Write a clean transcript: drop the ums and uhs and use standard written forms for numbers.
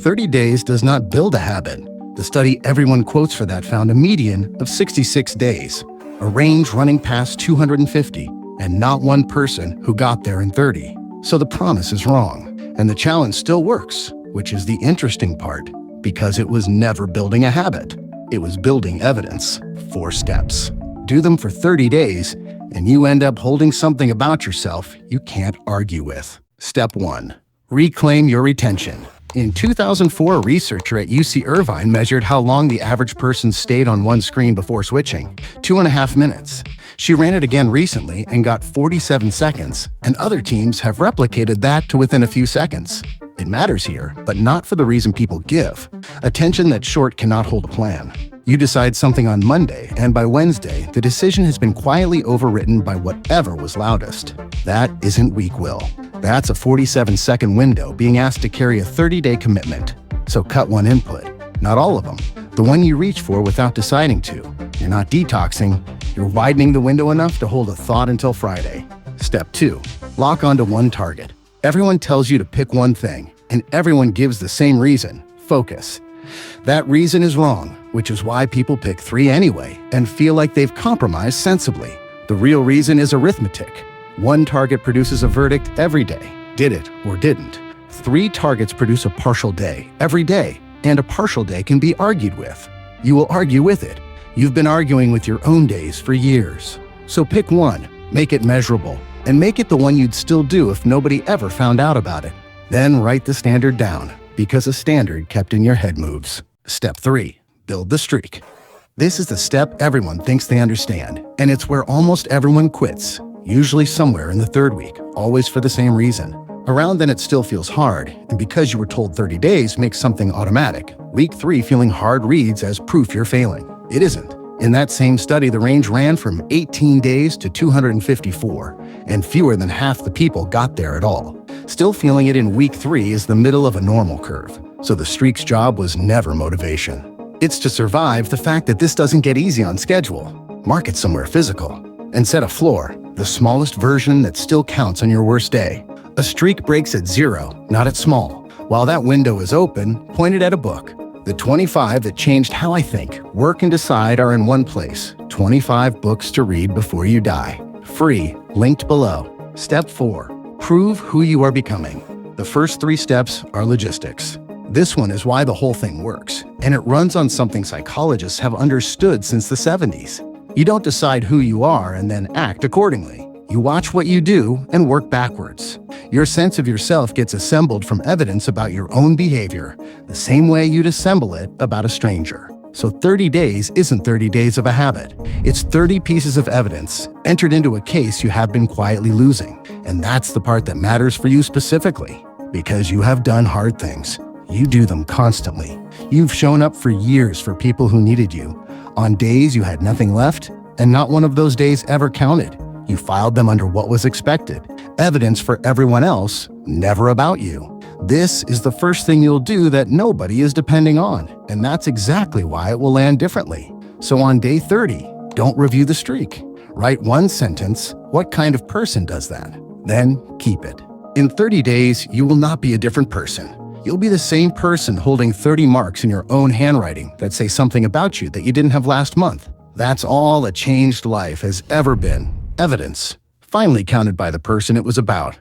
30 days does not build a habit. The study everyone quotes for that found a median of 66 days, a range running past 250, and not one person who got there in 30. So the promise is wrong, and the challenge still works, which is the interesting part, because it was never building a habit. It was building evidence. 4 steps. Do them for 30 days, and you end up holding something about yourself you can't argue with. Step 1. Reclaim your retention. In 2004, a researcher at UC Irvine measured how long the average person stayed on one screen before switching. 2.5 minutes. She ran it again recently and got 47 seconds, and other teams have replicated that to within a few seconds. It matters here, but not for the reason people give. Attention that's short cannot hold a plan. You decide something on Monday, and by Wednesday, the decision has been quietly overwritten by whatever was loudest. That isn't weak will. That's a 47-second window being asked to carry a 30-day commitment. So cut one input, not all of them. The one you reach for without deciding to. You're not detoxing, you're widening the window enough to hold a thought until Friday. Step 2. Lock onto one target. Everyone tells you to pick one thing, and everyone gives the same reason: focus. That reason is wrong, which is why people pick 3 anyway and feel like they've compromised sensibly. The real reason is arithmetic. One target produces a verdict every day, did it or didn't. 3 targets produce a partial day every day, and a partial day can be argued with. You will argue with it. You've been arguing with your own days for years. So pick one, make it measurable, and make it the one you'd still do if nobody ever found out about it. Then write the standard down, because a standard kept in your head moves. Step 3. Build the streak. This is the step everyone thinks they understand, and it's where almost everyone quits, usually somewhere in the 3rd week, always for the same reason. Around then it still feels hard, and because you were told 30 days makes something automatic, week 3 feeling hard reads as proof you're failing. It isn't. In that same study, the range ran from 18 days to 254, and fewer than half the people got there at all. Still feeling it in week 3 is the middle of a normal curve, so the streak's job was never motivation. It's to survive the fact that this doesn't get easy on schedule. Mark it somewhere physical, and set a floor, the smallest version that still counts on your worst day. A streak breaks at 0, not at small. While that window is open, point it at a book. The 25 that changed how I think, work, and decide are in one place. 25 books to read before you die. Free, linked below. Step 4. Prove who you are becoming. The first 3 steps are logistics. This one is why the whole thing works, and it runs on something psychologists have understood since the 70s. You don't decide who you are and then act accordingly. You watch what you do and work backwards. Your sense of yourself gets assembled from evidence about your own behavior, the same way you'd assemble it about a stranger. So 30 days isn't 30 days of a habit. It's 30 pieces of evidence entered into a case you have been quietly losing. And that's the part that matters for you specifically, because you have done hard things. You do them constantly. You've shown up for years for people who needed you. On days you had nothing left, and not one of those days ever counted. You filed them under what was expected. Evidence for everyone else, never about you. This is the first thing you'll do that nobody is depending on, and that's exactly why it will land differently. So on day 30, don't review the streak. Write one sentence, what kind of person does that? Then keep it. In 30 days, you will not be a different person. You'll be the same person holding 30 marks in your own handwriting that say something about you that you didn't have last month. That's all a changed life has ever been. Evidence, finally counted by the person it was about.